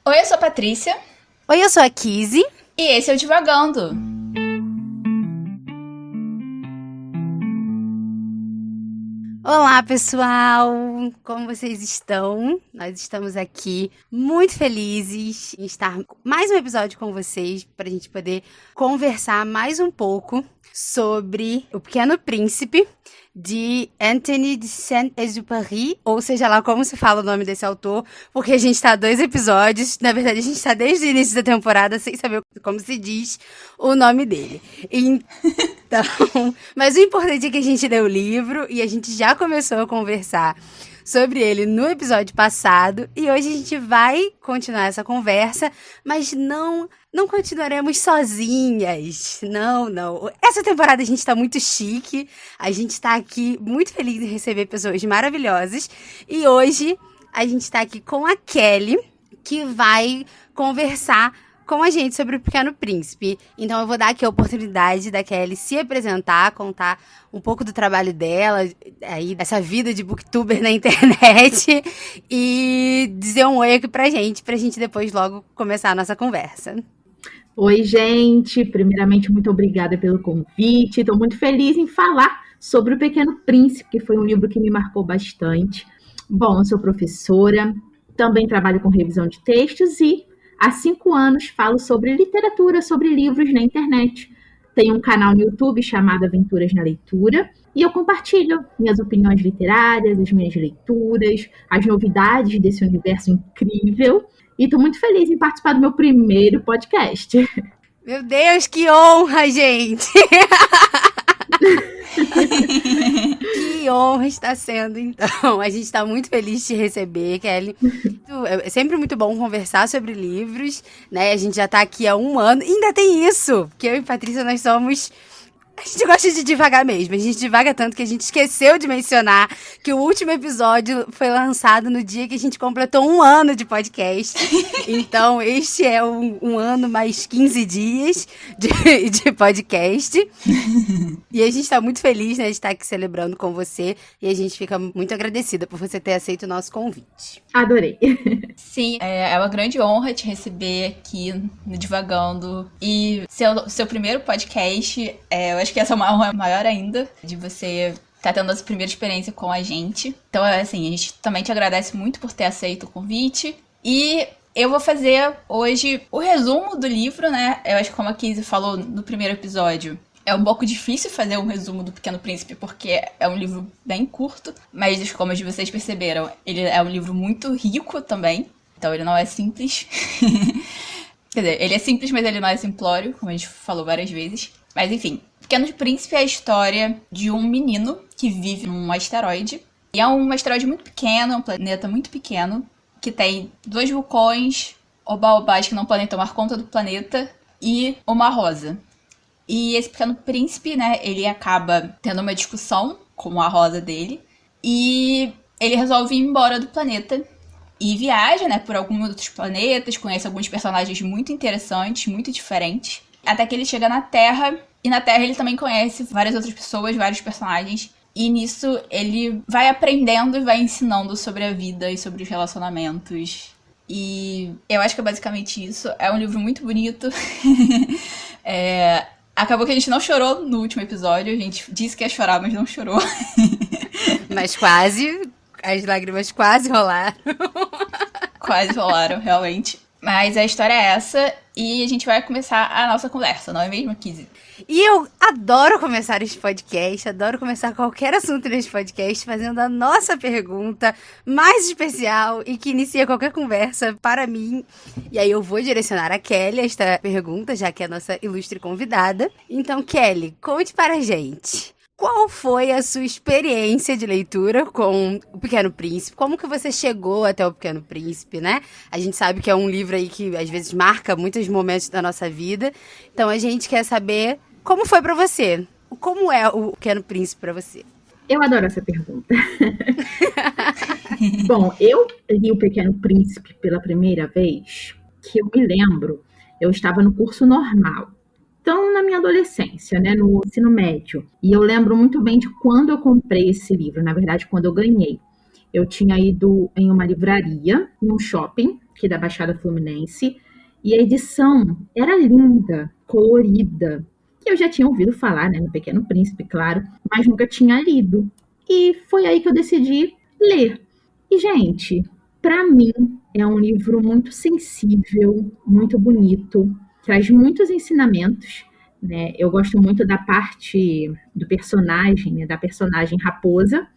Oi, eu sou a Patrícia. Oi, eu sou a Kizzy. E esse é o Divagando. Olá, pessoal! Como vocês estão? Nós estamos aqui muito felizes em estar mais um episódio com vocês para a gente poder conversar mais um pouco sobre O Pequeno Príncipe, de Anthony de Saint-Exupéry, ou seja lá como se fala o nome desse autor, porque a gente está há 2 episódios, na verdade a gente está desde o início da temporada sem saber como se diz o nome dele. Então, mas o importante é que a gente leu o livro e a gente já começou a conversar sobre ele no episódio passado e hoje a gente vai continuar essa conversa, mas não continuaremos sozinhas. Não. Essa temporada a gente tá muito chique, a gente tá aqui muito feliz em receber pessoas maravilhosas e hoje a gente tá aqui com a Kelly, que vai conversar com a gente sobre o Pequeno Príncipe. Então eu vou dar aqui a oportunidade da Kelly se apresentar, contar um pouco do trabalho dela, aí dessa vida de booktuber na internet e dizer um oi aqui pra gente depois logo começar a nossa conversa. Oi, gente! Primeiramente, muito obrigada pelo convite. Estou muito feliz em falar sobre O Pequeno Príncipe, que foi um livro que me marcou bastante. Bom, eu sou professora, também trabalho com revisão de textos e há 5 anos falo sobre literatura, sobre livros na internet. Tenho um canal no YouTube chamado Aventuras na Leitura e eu compartilho minhas opiniões literárias, as minhas leituras, as novidades desse universo incrível. E estou muito feliz em participar do meu primeiro podcast. Meu Deus, que honra, gente! Que honra está sendo, então. A gente está muito feliz de te receber, Kelly. É sempre muito bom conversar sobre livros, né? A gente já está aqui há 1 ano. E ainda tem isso, porque eu e Patrícia, nós somos... A gente gosta de divagar mesmo. A gente divaga tanto que a gente esqueceu de mencionar que o último episódio foi lançado no dia que a gente completou 1 ano de podcast. Então, este é um ano mais 15 dias de podcast. E a gente está muito feliz, né, de estar aqui celebrando com você. E a gente fica muito agradecida por você ter aceito o nosso convite. Adorei. Sim, é uma grande honra te receber aqui no Divagando. E seu primeiro podcast, eu acho que essa é uma honra maior ainda, de você estar tendo essa primeira experiência com a gente. Então, assim, a gente também te agradece muito por ter aceito o convite. E eu vou fazer hoje o resumo do livro, né? Eu acho que como a Kizzy falou no primeiro episódio, é um pouco difícil fazer um resumo do Pequeno Príncipe, porque é um livro bem curto, mas como vocês perceberam, ele é um livro muito rico também, então ele não é simples. Quer dizer, ele é simples, mas ele não é simplório, como a gente falou várias vezes. Mas enfim, Pequeno Príncipe é a história de um menino que vive num asteroide. E é um asteroide muito pequeno, um planeta muito pequeno, que tem 2 vulcões, oba-obás que não podem tomar conta do planeta, e uma rosa. E esse Pequeno Príncipe, né, ele acaba tendo uma discussão com a rosa dele. E ele resolve ir embora do planeta. E viaja, né, por alguns outros planetas, conhece alguns personagens muito interessantes, muito diferentes. Até que ele chega na Terra. E na Terra ele também conhece várias outras pessoas, vários personagens. E nisso ele vai aprendendo e vai ensinando sobre a vida e sobre os relacionamentos. E eu acho que é basicamente isso. É um livro muito bonito. Acabou que a gente não chorou no último episódio. A gente disse que ia chorar, mas não chorou. Mas quase, as lágrimas quase rolaram. Quase rolaram, realmente. Mas a história é essa e a gente vai começar a nossa conversa, não é mesmo, Kizzy? E eu adoro começar este podcast, adoro começar qualquer assunto neste podcast fazendo a nossa pergunta mais especial e que inicia qualquer conversa para mim. E aí eu vou direcionar a Kelly esta pergunta, já que é a nossa ilustre convidada. Então, Kelly, conte para a gente. Qual foi a sua experiência de leitura com O Pequeno Príncipe? Como que você chegou até O Pequeno Príncipe, né? A gente sabe que é um livro aí que às vezes marca muitos momentos da nossa vida. Então a gente quer saber como foi pra você. Como é O Pequeno Príncipe pra você? Eu adoro essa pergunta. Bom, eu li O Pequeno Príncipe pela primeira vez, que eu me lembro, eu estava no curso normal. Então, na minha adolescência, né, no ensino médio. E eu lembro muito bem de quando eu comprei esse livro, na verdade, quando eu ganhei. Eu tinha ido em uma livraria, num shopping, aqui da Baixada Fluminense, e a edição era linda, colorida. E eu já tinha ouvido falar, né, no Pequeno Príncipe, claro, mas nunca tinha lido. E foi aí que eu decidi ler. E, gente, para mim é um livro muito sensível, muito bonito, traz muitos ensinamentos, né? Eu gosto muito da parte do personagem, né, da personagem Raposa.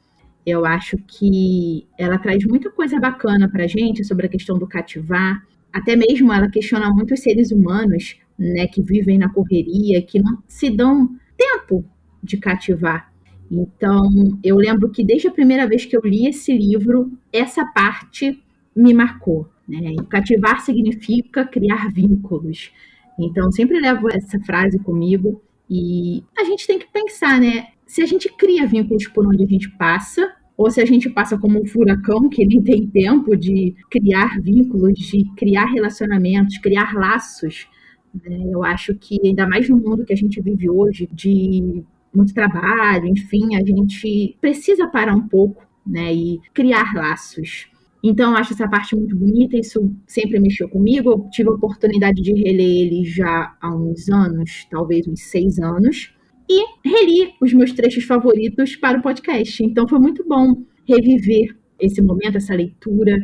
Eu acho que ela traz muita coisa bacana para a gente sobre a questão do cativar. Até mesmo ela questiona muito os seres humanos, né, que vivem na correria, que não se dão tempo de cativar. Então, eu lembro que desde a primeira vez que eu li esse livro, essa parte me marcou, né? E cativar significa criar vínculos. Então, sempre levo essa frase comigo e a gente tem que pensar, né? Se a gente cria vínculos por onde a gente passa, ou se a gente passa como um furacão que nem tem tempo de criar vínculos, de criar relacionamentos, criar laços, né? Eu acho que ainda mais no mundo que a gente vive hoje, de muito trabalho, enfim, a gente precisa parar um pouco, né, e criar laços. Então, eu acho essa parte muito bonita, isso sempre mexeu comigo. Eu tive a oportunidade de reler ele já há uns anos, talvez uns 6 anos, e reli os meus trechos favoritos para o podcast. Então, foi muito bom reviver esse momento, essa leitura,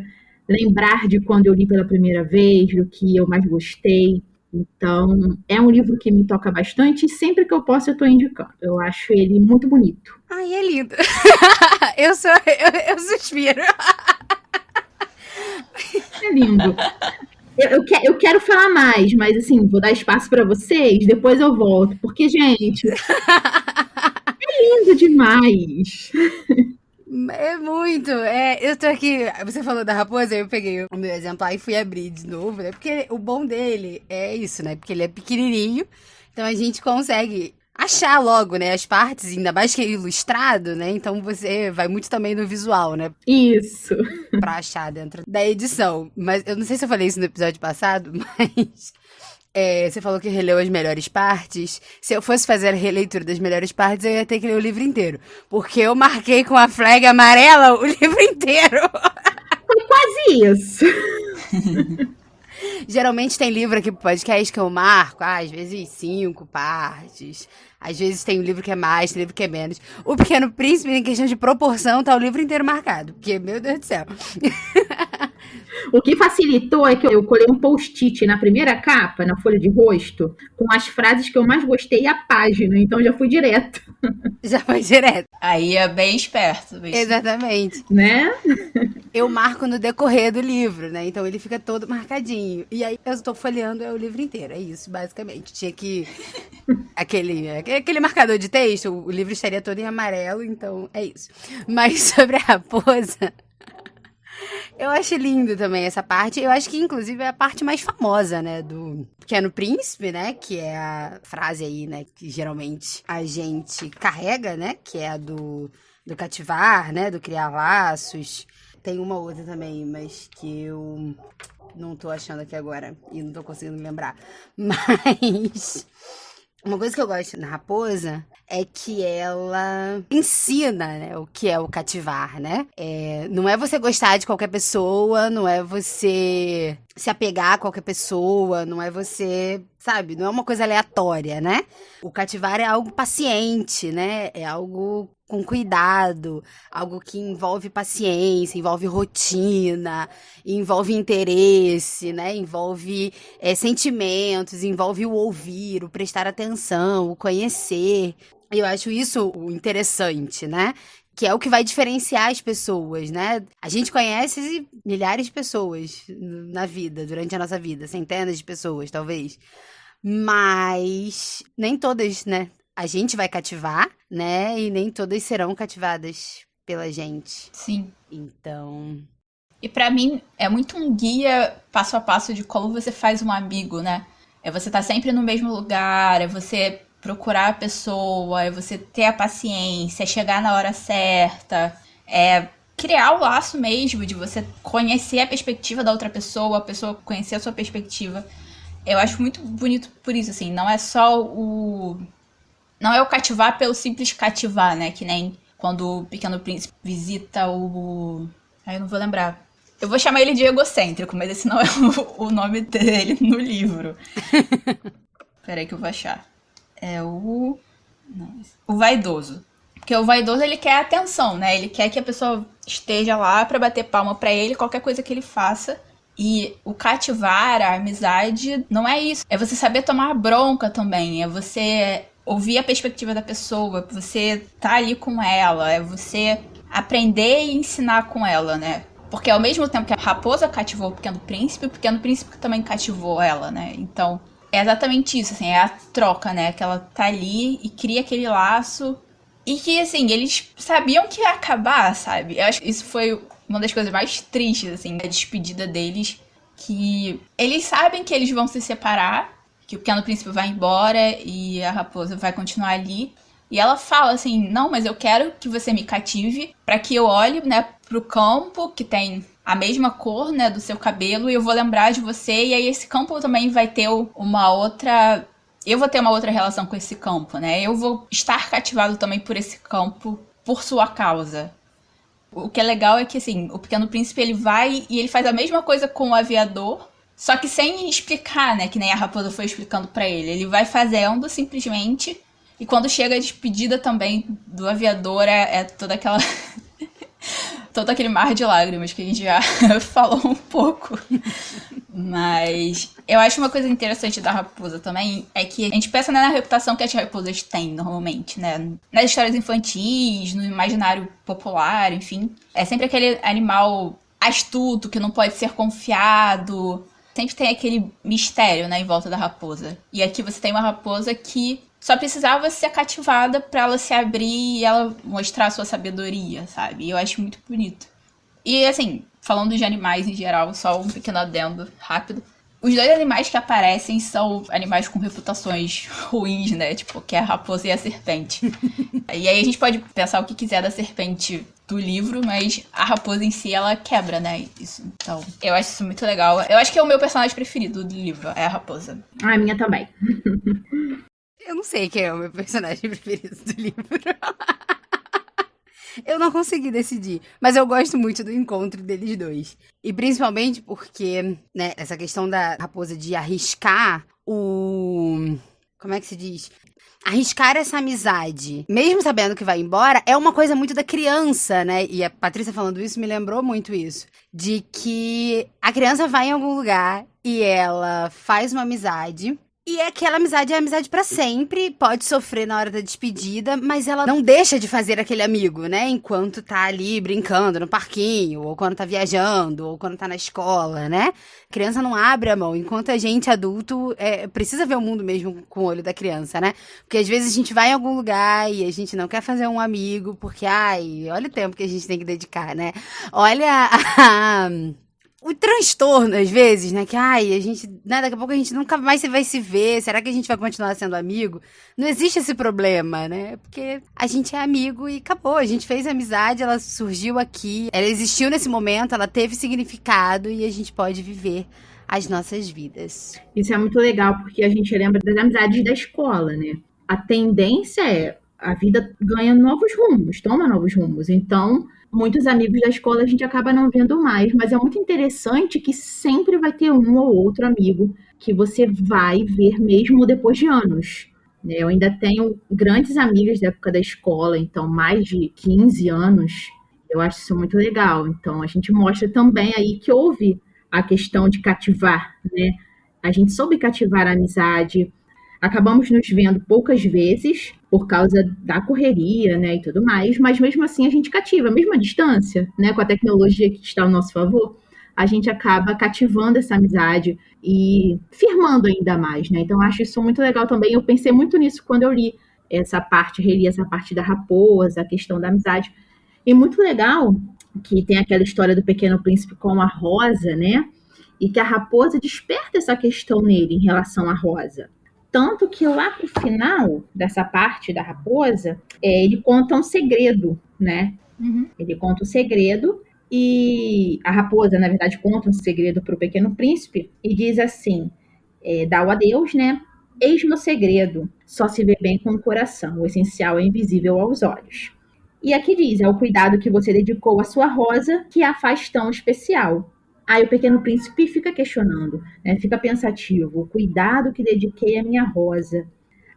lembrar de quando eu li pela primeira vez, do que eu mais gostei. Então, é um livro que me toca bastante e sempre que eu posso eu estou indicando. Eu acho ele muito bonito. Ai, é lindo. Eu suspiro. É lindo. Eu quero falar mais, mas assim, vou dar espaço para vocês, depois eu volto. Porque, gente, é lindo demais. É muito. Eu tô aqui. Você falou da raposa, eu peguei o meu exemplar e fui abrir de novo, né? Porque o bom dele é isso, né? Porque ele é pequenininho, então a gente consegue achar logo, né? As partes, ainda mais que é ilustrado, né? Então você vai muito também no visual, né? Isso. Pra achar dentro da edição. Mas eu não sei se eu falei isso no episódio passado, mas. Você falou que releu as melhores partes. Se eu fosse fazer a releitura das melhores partes, eu ia ter que ler o livro inteiro. Porque eu marquei com a flag amarela o livro inteiro. Foi quase isso. Geralmente tem livro aqui pro podcast que eu marco, às vezes 5 partes. Às vezes tem um livro que é mais, tem livro que é menos. O Pequeno Príncipe, em questão de proporção, tá o livro inteiro marcado. Porque, meu Deus do céu. O que facilitou é que eu colei um post-it na primeira capa, na folha de rosto, com as frases que eu mais gostei e a página. Então já fui direto. Já foi direto. Aí é bem esperto. Exatamente. Né? Eu marco no decorrer do livro, né? Então ele fica todo marcadinho. E aí eu estou folheando o livro inteiro. É isso, basicamente. Tinha que... Aquele marcador de texto, o livro estaria todo em amarelo, então é isso. Mas sobre a raposa... Eu acho lindo também essa parte. Eu acho que, inclusive, é a parte mais famosa, né? Do Pequeno Príncipe, né? Que é a frase aí, né? Que geralmente a gente carrega, né? Que é a do cativar, né? Do criar laços. Tem uma outra também, mas que eu não tô achando aqui agora. E não tô conseguindo lembrar. Mas... uma coisa que eu gosto na Raposa é que ela ensina, né, o que é o cativar, né? Não é você gostar de qualquer pessoa, não é você se apegar a qualquer pessoa, não é você, sabe? Não é uma coisa aleatória, né? O cativar é algo paciente, né? É algo com cuidado, algo que envolve paciência, envolve rotina, envolve interesse, né? Envolve sentimentos, envolve o ouvir, o prestar atenção, o conhecer. Eu acho isso o interessante, né? Que é o que vai diferenciar as pessoas, né? A gente conhece milhares de pessoas na vida, durante a nossa vida, centenas de pessoas, talvez. Mas nem todas, né? A gente vai cativar, né? E nem todas serão cativadas pela gente. Sim. Então... E pra mim, é muito um guia passo a passo de como você faz um amigo, né? É você estar sempre no mesmo lugar, é você procurar a pessoa, é você ter a paciência, é chegar na hora certa, é criar o laço mesmo, de você conhecer a perspectiva da outra pessoa, a pessoa conhecer a sua perspectiva. Eu acho muito bonito por isso, assim, não é só o... não é o cativar pelo simples cativar, né? Que nem quando o Pequeno Príncipe visita o... eu não vou lembrar. Eu vou chamar ele de egocêntrico, mas esse não é o nome dele no livro. Peraí que eu vou achar. É o... Não, o vaidoso. Porque o vaidoso, ele quer atenção, né? Ele quer que a pessoa esteja lá pra bater palma pra ele, qualquer coisa que ele faça. E o cativar, a amizade, não é isso. É você saber tomar bronca também. É você ouvir a perspectiva da pessoa. Você tá ali com ela. É você aprender e ensinar com ela, né? Porque ao mesmo tempo que a raposa cativou o Pequeno Príncipe também cativou ela, né? Então, é exatamente isso, assim, é a troca, né? Que ela tá ali e cria aquele laço. E que, assim, eles sabiam que ia acabar, sabe? Eu acho que isso foi uma das coisas mais tristes, assim, da despedida deles. Que eles sabem que eles vão se separar, que o Pequeno Príncipe vai embora e a raposa vai continuar ali. E ela fala assim, não, mas eu quero que você me cative pra que eu olhe, né, pro campo que tem a mesma cor, né, do seu cabelo e eu vou lembrar de você. E aí esse campo também vai ter uma outra... Eu vou ter uma outra relação com esse campo, né? Eu vou estar cativado também por esse campo, por sua causa. O que é legal é que, assim, o Pequeno Príncipe, ele vai e ele faz a mesma coisa com o aviador, só que sem explicar, né? Que nem a raposa foi explicando pra ele. Ele vai fazendo, simplesmente, e quando chega a despedida também do aviador, é toda aquela... todo aquele mar de lágrimas que a gente já falou um pouco. Mas eu acho uma coisa interessante da raposa também é que a gente pensa, né, na reputação que as raposas têm normalmente, né? Nas histórias infantis, no imaginário popular, enfim. É sempre aquele animal astuto que não pode ser confiado. Sempre tem aquele mistério, né, em volta da raposa. E aqui você tem uma raposa que só precisava ser cativada pra ela se abrir e ela mostrar a sua sabedoria, sabe? E eu acho muito bonito. E, assim, falando de animais em geral, só um pequeno adendo rápido. Os dois animais que aparecem são animais com reputações ruins, né? Tipo, que é a raposa e a serpente. E aí a gente pode pensar o que quiser da serpente do livro, mas a raposa em si, ela quebra, né? Isso. Então, eu acho isso muito legal. Eu acho que é o meu personagem preferido do livro, é a raposa. Ah, a minha também. Eu não sei quem é o meu personagem preferido do livro. Eu não consegui decidir, mas eu gosto muito do encontro deles dois. E principalmente porque, né, essa questão da raposa de arriscar como é que se diz? Arriscar essa amizade, mesmo sabendo que vai embora, é uma coisa muito da criança, né? E a Patrícia falando isso me lembrou muito isso. De que a criança vai em algum lugar e ela faz uma amizade. E aquela amizade é amizade pra sempre, pode sofrer na hora da despedida, mas ela não deixa de fazer aquele amigo, né? Enquanto tá ali brincando no parquinho, ou quando tá viajando, ou quando tá na escola, né? A criança não abre a mão, enquanto a gente, adulto, precisa ver o mundo mesmo com o olho da criança, né? Porque às vezes a gente vai em algum lugar e a gente não quer fazer um amigo, porque, olha o tempo que a gente tem que dedicar, né? Olha o transtorno, às vezes, né? Que, a gente, né, daqui a pouco a gente nunca mais vai se ver. Será que a gente vai continuar sendo amigo? Não existe esse problema, né? Porque a gente é amigo e acabou. A gente fez amizade, ela surgiu aqui, ela existiu nesse momento, ela teve significado e a gente pode viver as nossas vidas. Isso é muito legal, porque a gente lembra das amizades da escola, né? A tendência é a vida ganha novos rumos, toma novos rumos. Então, muitos amigos da escola a gente acaba não vendo mais, mas é muito interessante que sempre vai ter um ou outro amigo que você vai ver mesmo depois de anos. Né? Eu ainda tenho grandes amigas da época da escola, então mais de 15 anos. Eu acho isso muito legal. Então, a gente mostra também aí que houve a questão de cativar, né? A gente soube cativar a amizade. Acabamos nos vendo poucas vezes por causa da correria, né, e tudo mais, mas mesmo assim a gente cativa, mesmo à distância, né, com a tecnologia que está ao nosso favor, a gente acaba cativando essa amizade e firmando ainda mais, né? Então acho isso muito legal também. Eu pensei muito nisso quando eu li essa parte, reli essa parte da raposa, a questão da amizade. E muito legal que tem aquela história do Pequeno Príncipe com a Rosa, né? E que a raposa desperta essa questão nele em relação à Rosa. Tanto que lá pro final dessa parte da raposa, ele conta um segredo, né? Uhum. Ele conta um segredo e a raposa, na verdade, conta um segredo pro Pequeno Príncipe e diz assim, dá o adeus, né? Eis meu segredo, só se vê bem com o coração, o essencial é invisível aos olhos. E aqui diz, é o cuidado que você dedicou à sua rosa que a faz tão especial. Aí o Pequeno Príncipe fica questionando, né? Fica pensativo. O cuidado que dediquei à minha rosa.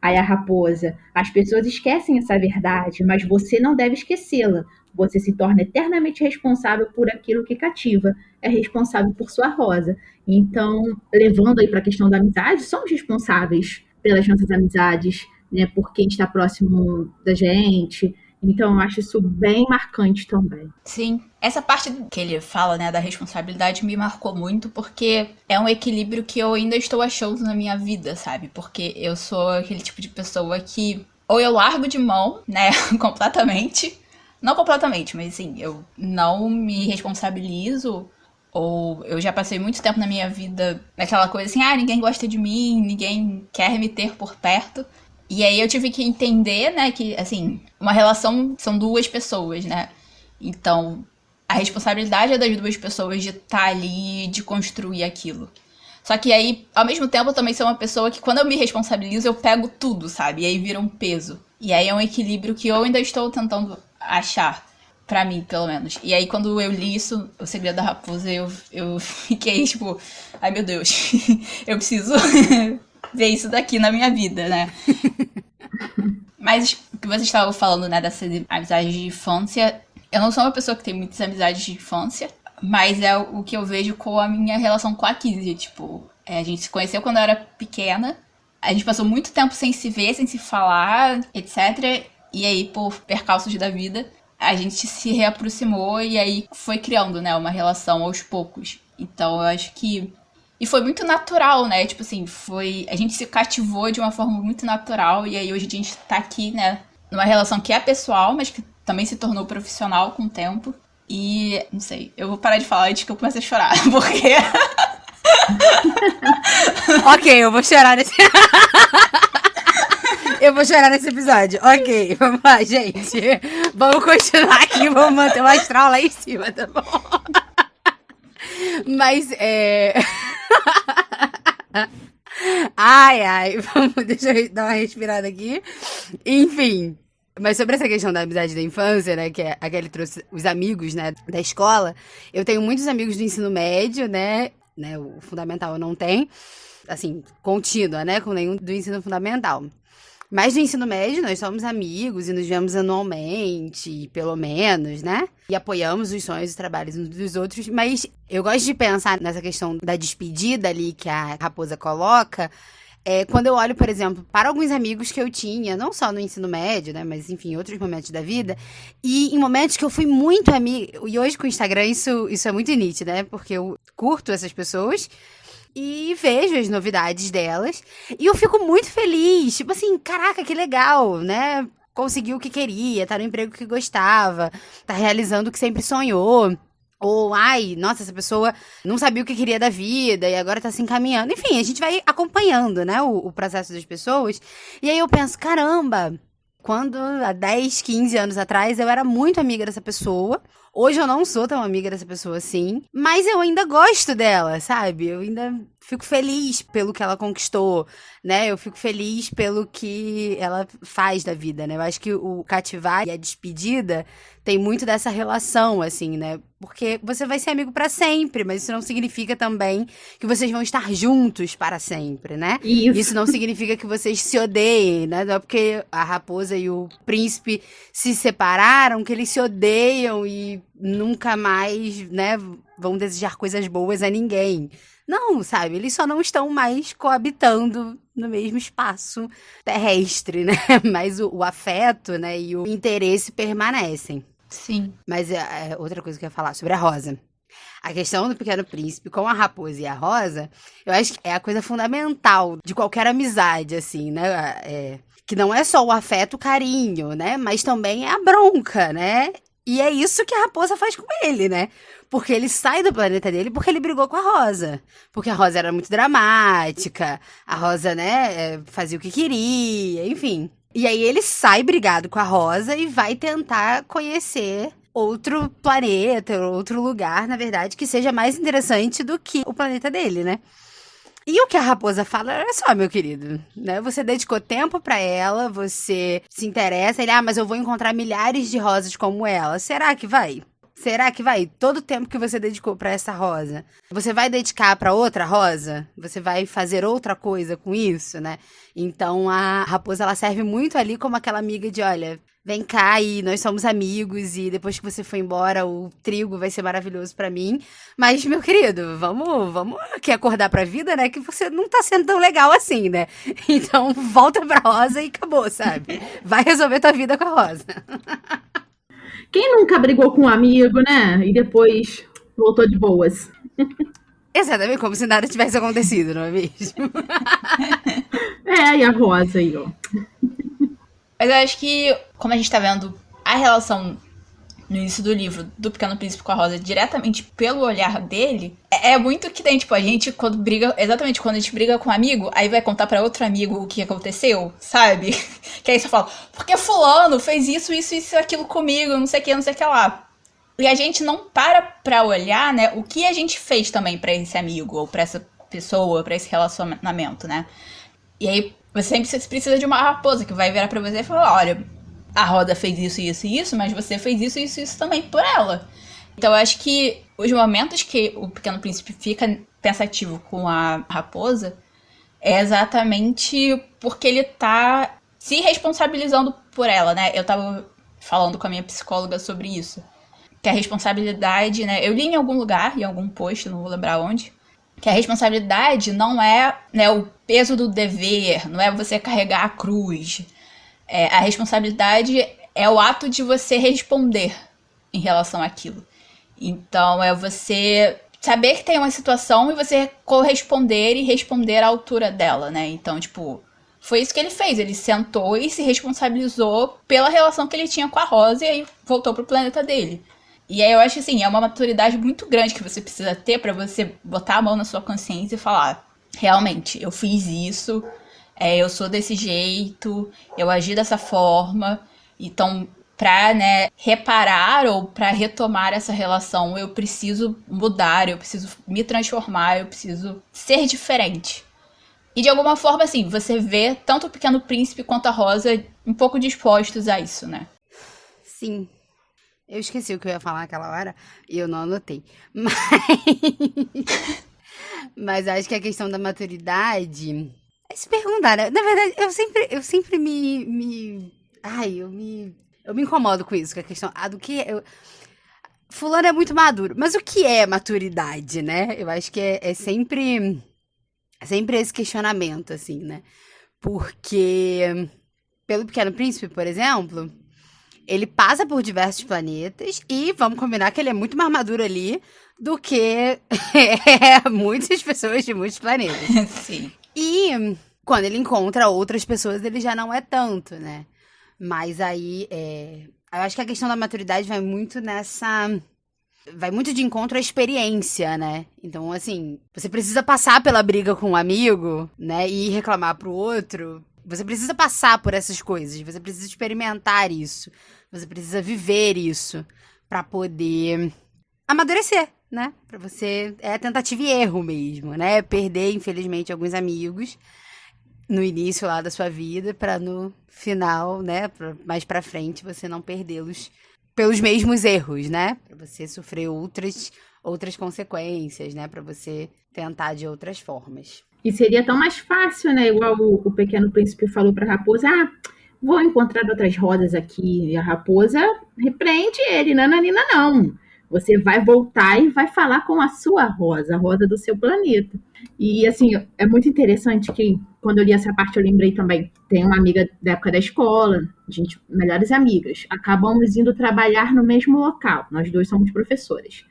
Aí a raposa, as pessoas esquecem essa verdade, mas você não deve esquecê-la. Você se torna eternamente responsável por aquilo que cativa. É responsável por sua rosa. Então, levando aí para a questão da amizade, somos responsáveis pelas nossas amizades, né? Por quem está próximo da gente. Então, eu acho isso bem marcante também. Sim, essa parte que ele fala, né, da responsabilidade me marcou muito porque é um equilíbrio que eu ainda estou achando na minha vida, sabe? Porque eu sou aquele tipo de pessoa que ou eu largo de mão, né, completamente, não completamente, mas assim, eu não me responsabilizo, ou eu já passei muito tempo na minha vida naquela coisa assim, ninguém gosta de mim, ninguém quer me ter por perto. E aí eu tive que entender, né, que, assim, uma relação são duas pessoas, né? Então, a responsabilidade é das duas pessoas de estar ali, de construir aquilo. Só que aí, ao mesmo tempo, eu também sou uma pessoa que quando eu me responsabilizo, eu pego tudo, sabe? E aí vira um peso. E aí é um equilíbrio que eu ainda estou tentando achar. Pra mim, pelo menos. E aí, quando eu li isso, O Segredo da Raposa, eu fiquei, tipo... Ai, meu Deus. Eu preciso ver isso daqui na minha vida, né? Mas o que vocês estavam falando, né, dessas amizades de infância... Eu não sou uma pessoa que tem muitas amizades de infância, mas é o que eu vejo com a minha relação com a Kizzy. Tipo, a gente se conheceu quando eu era pequena, a gente passou muito tempo sem se ver, sem se falar, etc. E aí, por percalços da vida, a gente se reaproximou e aí foi criando, né, uma relação aos poucos. Então, eu acho que... E foi muito natural, né? Tipo assim, a gente se cativou de uma forma muito natural e aí hoje a gente tá aqui, né, numa relação que é pessoal, mas que também se tornou profissional com o tempo. E, não sei, eu vou parar de falar antes que eu comece a chorar, porque... Ok, eu vou chorar nesse... Eu vou chorar nesse episódio. Ok, vamos lá, gente. Vamos continuar aqui, vamos manter o astral lá em cima, tá bom? Mas, Ai, deixa eu dar uma respirada aqui. Enfim... Mas sobre essa questão da amizade da infância, né, que a Kelly trouxe os amigos, né, da escola, eu tenho muitos amigos do ensino médio, né, o fundamental eu não tenho, assim, contínua, né, com nenhum do ensino fundamental. Mas no ensino médio nós somos amigos e nos vemos anualmente, pelo menos, né, e apoiamos os sonhos e trabalhos uns dos outros, mas eu gosto de pensar nessa questão da despedida ali que a Raposa coloca. Quando eu olho, por exemplo, para alguns amigos que eu tinha, não só no ensino médio, né, mas enfim, em outros momentos da vida, e em momentos que eu fui muito amiga, e hoje com o Instagram isso é muito nítido, né, porque eu curto essas pessoas e vejo as novidades delas, e eu fico muito feliz, tipo assim, caraca, que legal, né, conseguiu o que queria, tá no emprego que gostava, tá realizando o que sempre sonhou. Ou, ai, nossa, essa pessoa não sabia o que queria da vida e agora tá se encaminhando. Enfim, a gente vai acompanhando, né, o processo das pessoas. E aí eu penso, caramba, quando há 10, 15 anos atrás eu era muito amiga dessa pessoa. Hoje eu não sou tão amiga dessa pessoa assim, mas eu ainda gosto dela, sabe? Eu ainda fico feliz pelo que ela conquistou, né? Eu fico feliz pelo que ela faz da vida, né? Eu acho que o cativar e a despedida tem muito dessa relação, assim, né? Porque você vai ser amigo pra sempre, mas isso não significa também que vocês vão estar juntos para sempre, né? Isso não significa que vocês se odeiem, né? Não é porque a raposa e o príncipe se separaram que eles se odeiam e nunca mais, né, vão desejar coisas boas a ninguém. Não, sabe? Eles só não estão mais coabitando no mesmo espaço terrestre, né? Mas o afeto, né, e o interesse permanecem. Sim. Mas outra coisa que eu ia falar sobre a Rosa. A questão do Pequeno Príncipe com a Raposa e a Rosa, eu acho que é a coisa fundamental de qualquer amizade, assim, né? Que não é só o afeto, o carinho, né? Mas também é a bronca, né? E é isso que a Raposa faz com ele, né? Porque ele sai do planeta dele porque ele brigou com a Rosa. Porque a Rosa era muito dramática, a Rosa, né, fazia o que queria, enfim. E aí ele sai brigado com a Rosa e vai tentar conhecer outro planeta, outro lugar, na verdade, que seja mais interessante do que o planeta dele, né? E o que a raposa fala, olha só, meu querido, né? Você dedicou tempo pra ela, você se interessa, mas eu vou encontrar milhares de rosas como ela. Será que vai? Será que vai? Todo o tempo que você dedicou pra essa rosa, você vai dedicar pra outra rosa? Você vai fazer outra coisa com isso, né? Então a raposa, ela serve muito ali como aquela amiga de, olha, vem cá e nós somos amigos e depois que você for embora o trigo vai ser maravilhoso pra mim. Mas, meu querido, vamos aqui acordar pra vida, né? Que você não tá sendo tão legal assim, né? Então volta pra rosa e acabou, sabe? Vai resolver tua vida com a rosa. Quem nunca brigou com um amigo, né? E depois voltou de boas. Exatamente, como se nada tivesse acontecido, não é mesmo? E a Rosa aí, ó. Mas eu acho que, como a gente tá vendo a relação no início do livro do Pequeno Príncipe com a Rosa diretamente pelo olhar dele, é muito que tem, tipo, a gente quando briga, exatamente quando a gente briga com um amigo, aí vai contar pra outro amigo o que aconteceu, sabe? Que aí você fala, porque fulano fez isso, aquilo comigo, não sei o que lá. E a gente não pra olhar, né, o que a gente fez também pra esse amigo, ou pra essa pessoa, pra esse relacionamento, né? E aí você sempre precisa de uma raposa que vai virar pra você e falar, olha, a Rosa fez isso, mas você fez isso também por ela. Então eu acho que os momentos que o Pequeno Príncipe fica pensativo com a raposa é exatamente porque ele tá se responsabilizando por ela, né? Eu tava falando com a minha psicóloga sobre isso. Que a responsabilidade, né? Eu li em algum lugar, em algum post, não vou lembrar onde, que a responsabilidade não é, né, o peso do dever, não é você carregar a cruz. A responsabilidade é o ato de você responder em relação àquilo. Então, é você saber que tem uma situação e você corresponder e responder à altura dela, né? Então, tipo, foi isso que ele fez. Ele sentou e se responsabilizou pela relação que ele tinha com a Rosa e aí voltou pro planeta dele. E aí eu acho assim, é uma maturidade muito grande que você precisa ter pra você botar a mão na sua consciência e falar, realmente, eu fiz isso, eu sou desse jeito, eu agi dessa forma, então pra, né, reparar ou pra retomar essa relação, eu preciso mudar, eu preciso me transformar, eu preciso ser diferente. E de alguma forma, assim, você vê tanto o Pequeno Príncipe quanto a Rosa um pouco dispostos a isso, né? Sim. Eu esqueci o que eu ia falar naquela hora e eu não anotei. Mas, mas acho que a questão da maturidade é se perguntar, né? Na verdade, eu sempre eu me incomodo com isso, com a questão do que fulano é muito maduro, mas o que é maturidade, né? Eu acho que é sempre esse questionamento, assim, né? Porque pelo Pequeno Príncipe, por exemplo, ele passa por diversos planetas e vamos combinar que ele é muito mais maduro ali do que muitas pessoas de muitos planetas. Sim. E quando ele encontra outras pessoas, ele já não é tanto, né? Mas aí, eu acho que a questão da maturidade vai muito de encontro à experiência, né? Então, assim, você precisa passar pela briga com um amigo, né? E reclamar pro outro. Você precisa passar por essas coisas, você precisa experimentar isso, você precisa viver isso pra poder amadurecer, né? Pra você, tentativa e erro mesmo, né? Perder, infelizmente, alguns amigos no início lá da sua vida pra no final, né? Mais pra frente, você não perdê-los pelos mesmos erros, né? Pra você sofrer outras consequências, né? Pra você tentar de outras formas. E seria tão mais fácil, né? Igual o Pequeno Príncipe falou para a raposa, vou encontrar outras rosas aqui. E a raposa repreende ele, nananina não. Você vai voltar e vai falar com a sua rosa, a rosa do seu planeta. E, assim, é muito interessante que, quando eu li essa parte, eu lembrei também, tem uma amiga da época da escola, gente, melhores amigas, acabamos indo trabalhar no mesmo local, nós duas somos professoras.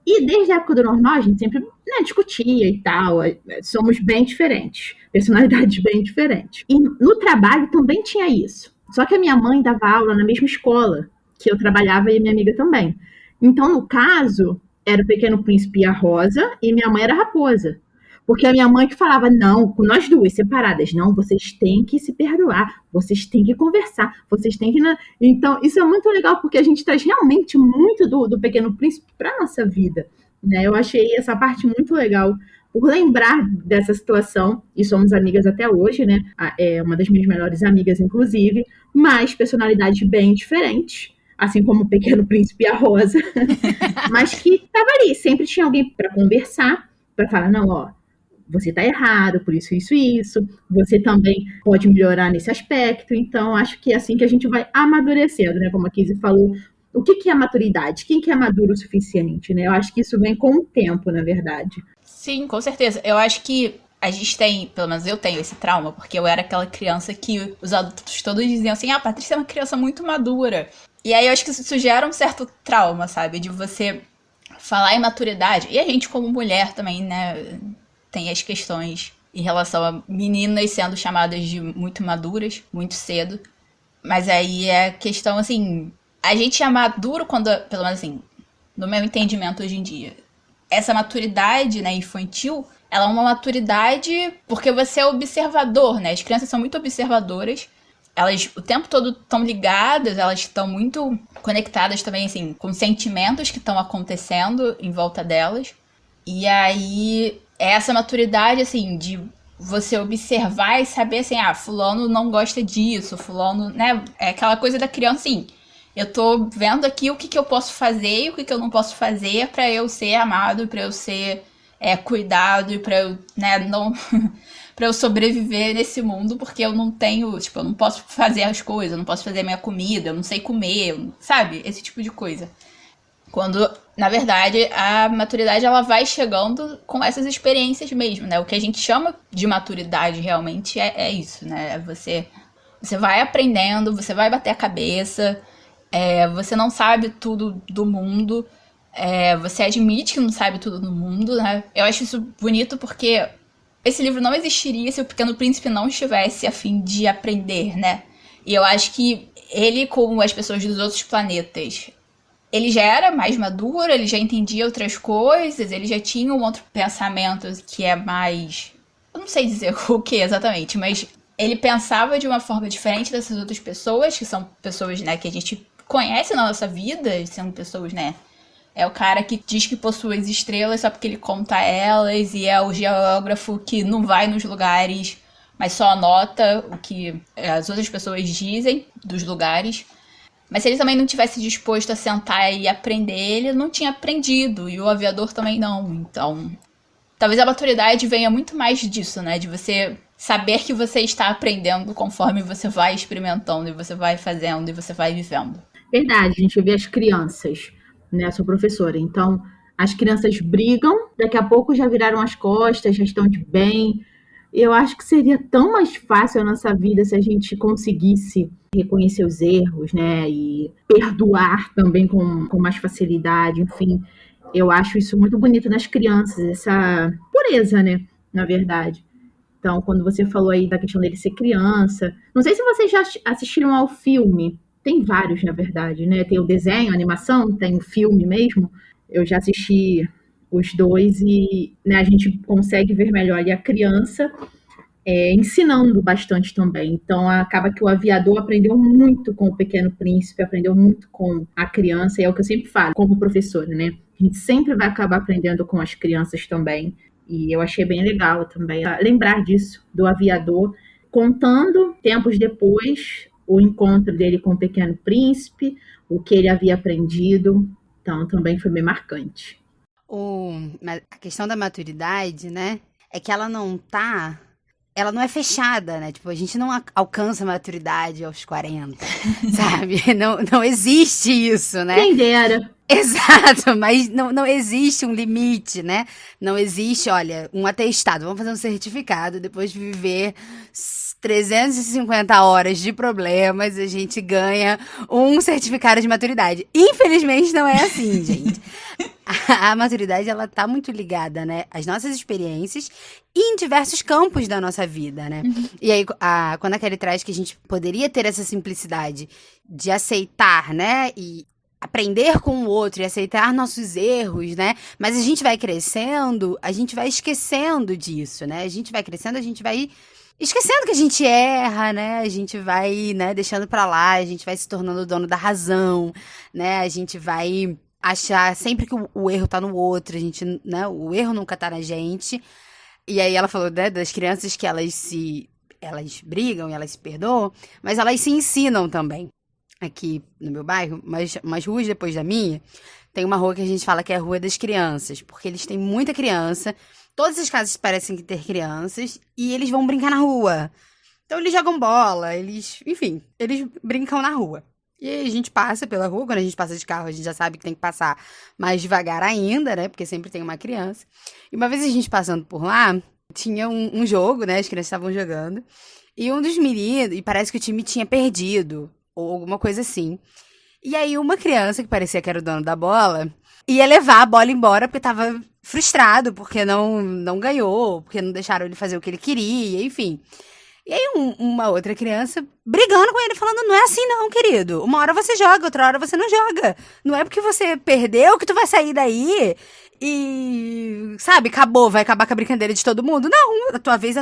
E desde a época do normal, a gente sempre, né, discutia e tal, somos bem diferentes, personalidades bem diferentes. E no trabalho também tinha isso. Só que a minha mãe dava aula na mesma escola que eu trabalhava e a minha amiga também. Então, no caso, era o Pequeno Príncipe e a Rosa, e minha mãe era a Raposa. Porque a minha mãe que falava, não, com nós duas separadas, não, vocês têm que se perdoar, vocês têm que conversar, vocês têm que... Então, isso é muito legal, porque a gente traz realmente muito do Pequeno Príncipe para a nossa vida, né? Eu achei essa parte muito legal por lembrar dessa situação, e somos amigas até hoje, né? É uma das minhas melhores amigas, inclusive, mas personalidades bem diferentes, assim como o Pequeno Príncipe e a Rosa, mas que estava ali, sempre tinha alguém para conversar, para falar, não, ó, você tá errado, por isso, isso e isso, você também pode melhorar nesse aspecto, então acho que é assim que a gente vai amadurecendo, né? Como a Kizzy falou, o que é maturidade? Quem que é maduro o suficiente, né? Eu acho que isso vem com o tempo, na verdade. Sim, com certeza. Eu acho que a gente tem, pelo menos eu tenho esse trauma, porque eu era aquela criança que os adultos todos diziam assim, Patrícia é uma criança muito madura. E aí eu acho que isso gera um certo trauma, sabe? De você falar em maturidade. E a gente como mulher também, né, tem as questões em relação a meninas sendo chamadas de muito maduras, muito cedo. Mas aí é questão, assim, a gente é maduro quando, pelo menos assim, no meu entendimento hoje em dia, essa maturidade, né, infantil, ela é uma maturidade porque você é observador, né? As crianças são muito observadoras. Elas o tempo todo estão ligadas, elas estão muito conectadas também, assim, com sentimentos que estão acontecendo em volta delas. E aí, essa maturidade, assim, de você observar e saber, assim, fulano não gosta disso, fulano, né? É aquela coisa da criança, assim, eu tô vendo aqui o que eu posso fazer e o que eu não posso fazer pra eu ser amado, pra eu ser cuidado e pra eu, né, não... pra eu sobreviver nesse mundo, porque eu não tenho, tipo, eu não posso fazer as coisas, eu não posso fazer a minha comida, eu não sei comer, sabe? Esse tipo de coisa. Quando, na verdade, a maturidade, ela vai chegando com essas experiências mesmo, né? O que a gente chama de maturidade, realmente, é isso, né? Você vai aprendendo, você vai bater a cabeça, você não sabe tudo do mundo, você admite que não sabe tudo do mundo, né? Eu acho isso bonito porque esse livro não existiria se o Pequeno Príncipe não estivesse a fim de aprender, né? E eu acho que ele, como as pessoas dos outros planetas, ele já era mais maduro, ele já entendia outras coisas, ele já tinha um outro pensamento que é mais... Eu não sei dizer o que exatamente, mas ele pensava de uma forma diferente dessas outras pessoas, que são pessoas, né, que a gente conhece na nossa vida, sendo pessoas, né... É o cara que diz que possui as estrelas só porque ele conta elas, e é o geógrafo que não vai nos lugares, mas só anota o que as outras pessoas dizem dos lugares. Mas se ele também não tivesse disposto a sentar e aprender, ele não tinha aprendido, e o aviador também não. Então, talvez a maturidade venha muito mais disso, né? De você saber que você está aprendendo conforme você vai experimentando, e você vai fazendo, e você vai vivendo. Verdade, a gente vê as crianças, né? Sou professora, então as crianças brigam, daqui a pouco já viraram as costas, já estão de bem. Eu acho que seria tão mais fácil a nossa vida se a gente conseguisse reconhecer os erros, né? E perdoar também com mais facilidade, enfim. Eu acho isso muito bonito nas crianças, essa pureza, né? Na verdade. Então, quando você falou aí da questão dele ser criança, não sei se vocês já assistiram ao filme. Tem vários, na verdade, né? Tem o desenho, a animação, tem o filme mesmo. Eu já assisti os dois e, né, a gente consegue ver melhor ali a criança ensinando bastante também. Então, acaba que o aviador aprendeu muito com o Pequeno Príncipe, aprendeu muito com a criança, e é o que eu sempre falo, como professora, né? A gente sempre vai acabar aprendendo com as crianças também. E eu achei bem legal também lembrar disso, do aviador, contando, tempos depois, o encontro dele com o Pequeno Príncipe, o que ele havia aprendido. Então, também foi bem marcante. A questão da maturidade, né, é que ela não é fechada, né? Tipo, a gente não alcança a maturidade aos 40, sabe? Não existe isso, né? Quem dera. Exato, mas não existe um limite, né? Não existe, olha, um atestado. Vamos fazer um certificado, depois de viver 350 horas de problemas, a gente ganha um certificado de maturidade. Infelizmente, não é assim, gente. A maturidade, ela tá muito ligada, né, às nossas experiências e em diversos campos da nossa vida, né? Uhum. E aí, quando a Kelly traz que a gente poderia ter essa simplicidade de aceitar, né, e aprender com o outro e aceitar nossos erros, né? Mas a gente vai crescendo, a gente vai esquecendo disso, né? A gente vai crescendo, a gente vai esquecendo que a gente erra, né? A gente vai, né, deixando pra lá, a gente vai se tornando o dono da razão, né? A gente vai achar sempre que o erro tá no outro, a gente, né, o erro nunca tá na gente. E aí ela falou, né, das crianças que elas brigam e elas se perdoam, mas elas se ensinam também. Aqui no meu bairro, umas ruas depois da minha, tem uma rua que a gente fala que é a Rua das Crianças, porque eles têm muita criança, todas as casas parecem ter crianças, e eles vão brincar na rua. Então eles jogam bola, eles brincam na rua. E aí a gente passa pela rua, quando a gente passa de carro, a gente já sabe que tem que passar mais devagar ainda, né? Porque sempre tem uma criança. E uma vez a gente passando por lá, tinha um jogo, né? As crianças estavam jogando. E um dos meninos, e parece que o time tinha perdido, ou alguma coisa assim. E aí uma criança, que parecia que era o dono da bola, ia levar a bola embora porque tava frustrado, porque não ganhou, porque não deixaram ele fazer o que ele queria, enfim. E aí uma outra criança brigando com ele, falando, não é assim não, querido. Uma hora você joga, outra hora você não joga. Não é porque você perdeu que tu vai sair daí e, sabe, acabou, vai acabar com a brincadeira de todo mundo. Não, a tua vez.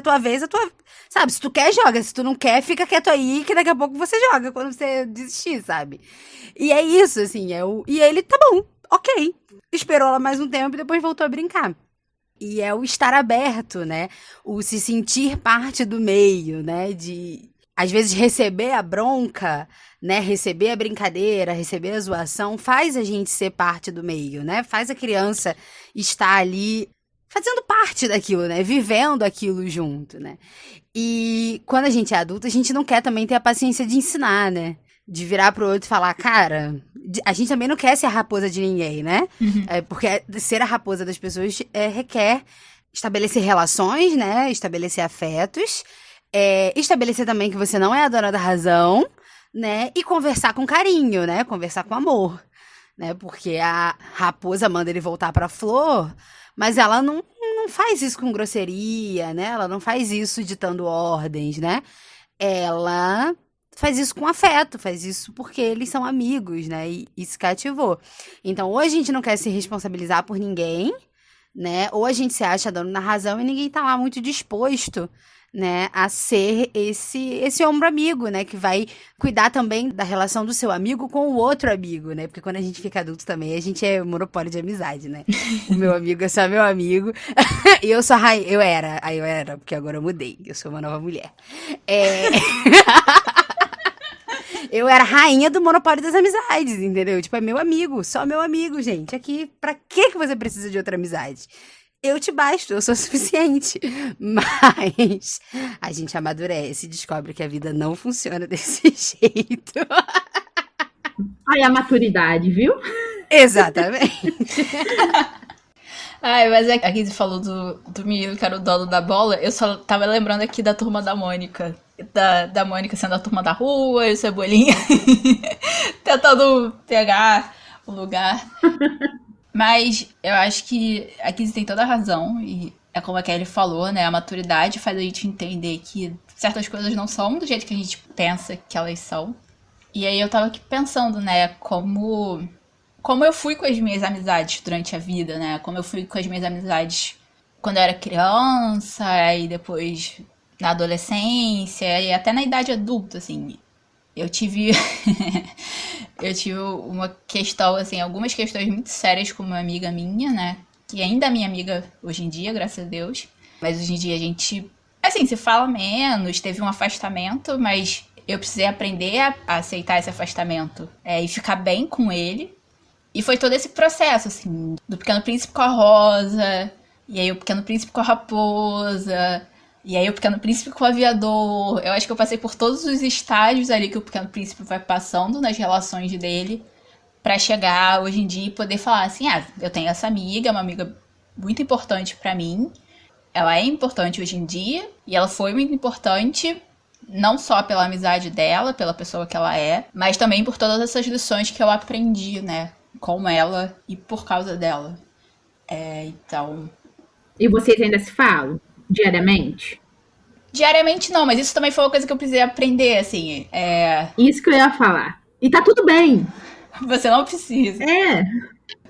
Sabe, se tu quer, joga. Se tu não quer, fica quieto aí, que daqui a pouco você joga, quando você desistir, sabe? E é isso, assim, e ele, tá bom, ok. Esperou ela mais um tempo e depois voltou a brincar. E é o estar aberto, né? O se sentir parte do meio, né? De, às vezes, receber a bronca, né? Receber a brincadeira, receber a zoação, faz a gente ser parte do meio, né? Faz a criança estar ali fazendo parte daquilo, né? Vivendo aquilo junto, né? E quando a gente é adulta, a gente não quer também ter a paciência de ensinar, né? De virar pro outro e falar, cara, a gente também não quer ser a raposa de ninguém, né? Uhum. Porque ser a raposa das pessoas requer estabelecer relações, né? Estabelecer afetos, estabelecer também que você não é a dona da razão, né? E conversar com carinho, né? Conversar com amor, né? Porque a raposa manda ele voltar pra flor, mas ela não faz isso com grosseria, né? Ela não faz isso ditando ordens, né? Ela faz isso com afeto, faz isso porque eles são amigos, né? E isso cativou. Então, ou a gente não quer se responsabilizar por ninguém, né? Ou a gente se acha dono da razão e ninguém tá lá muito disposto, né? A ser esse ombro amigo, né? Que vai cuidar também da relação do seu amigo com o outro amigo, né? Porque quando a gente fica adulto também, a gente é monopólio de amizade, né? O meu amigo é só meu amigo. E eu sou eu era, porque agora eu mudei. Eu sou uma nova mulher. Eu era rainha do monopólio das amizades, entendeu? Tipo, é meu amigo, só meu amigo, gente. Aqui, pra que você precisa de outra amizade? Eu te basto, eu sou suficiente. Mas a gente amadurece e descobre que a vida não funciona desse jeito. Olha a maturidade, viu? Exatamente. Ai, mas aqui você falou do menino que era o dono da bola, eu só tava lembrando aqui da Turma da Mônica. Da Mônica sendo a turma da rua e o Cebolinha tentando pegar o lugar. Mas eu acho que aqui você tem toda a razão, e é como a Kelly falou, né? A maturidade faz a gente entender que certas coisas não são do jeito que a gente pensa que elas são. E aí eu tava aqui pensando, né, como eu fui com as minhas amizades durante a vida, né? Como eu fui com as minhas amizades quando eu era criança, e depois na adolescência, e até na idade adulta, assim. Eu tive uma questão, assim, algumas questões muito sérias com uma amiga minha, né? Que ainda é minha amiga hoje em dia, graças a Deus. Mas hoje em dia a gente, assim, se fala menos, teve um afastamento, mas eu precisei aprender a aceitar esse afastamento e ficar bem com ele. E foi todo esse processo, assim, do Pequeno Príncipe com a Rosa, e aí o Pequeno Príncipe com a Raposa, e aí o Pequeno Príncipe com o Aviador. Eu acho que eu passei por todos os estágios ali que o Pequeno Príncipe vai passando nas relações dele, pra chegar hoje em dia e poder falar assim, eu tenho essa amiga, é uma amiga muito importante pra mim, ela é importante hoje em dia, e ela foi muito importante não só pela amizade dela, pela pessoa que ela é, mas também por todas essas lições que eu aprendi, né, com ela e por causa dela. Então... E vocês ainda se falam? Diariamente? Diariamente não, mas isso também foi uma coisa que eu precisei aprender, assim. Isso que eu ia falar. E tá tudo bem. Você não precisa.